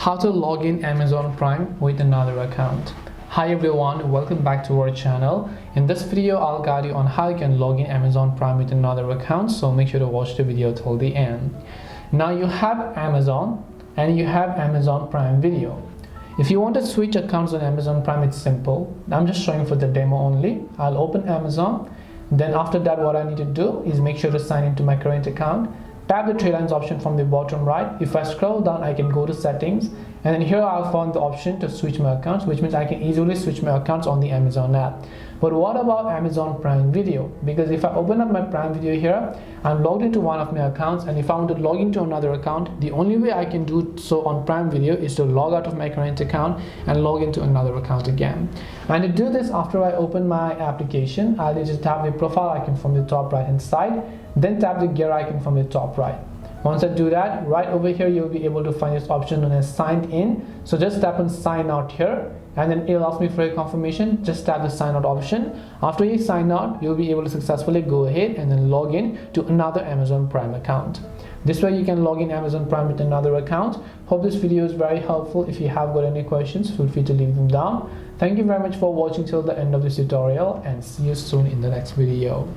How to log in Amazon Prime with another account. Hi everyone, welcome back to our channel. In this video I'll guide you on how you can log in Amazon Prime with another account, so make sure to watch the video till the end. Now you have Amazon and you have Amazon Prime Video. If you want to switch accounts on Amazon Prime, it's simple. I'm just showing for the demo only. I'll open Amazon. Then after that, what I need to do is make sure to sign into my current account. Tap the three lines option from the bottom right. If I scroll down, I can go to settings, and then here I'll find the option to switch my accounts, which means I can easily switch my accounts on the Amazon app. But what about Amazon Prime Video? Because if I open up my Prime Video here, I'm logged into one of my accounts, and if I want to log into another account, the only way I can do so on Prime Video is to log out of my current account and log into another account again. And to do this, after I open my application, I'll just tap the profile icon from the top right hand side, then tap the gear icon from the top right. Once I do that, right over here you'll be able to find this option known as signed in. So just tap on sign out here, and then it'll ask me for a confirmation. Just tap the sign out option. After you sign out, you'll be able to successfully go ahead and then log in to another Amazon Prime account. This way you can log in Amazon Prime with another account. Hope this video is very helpful. If you have got any questions, feel free to leave them down. Thank you very much for watching till the end of this tutorial, and see you soon in the next video.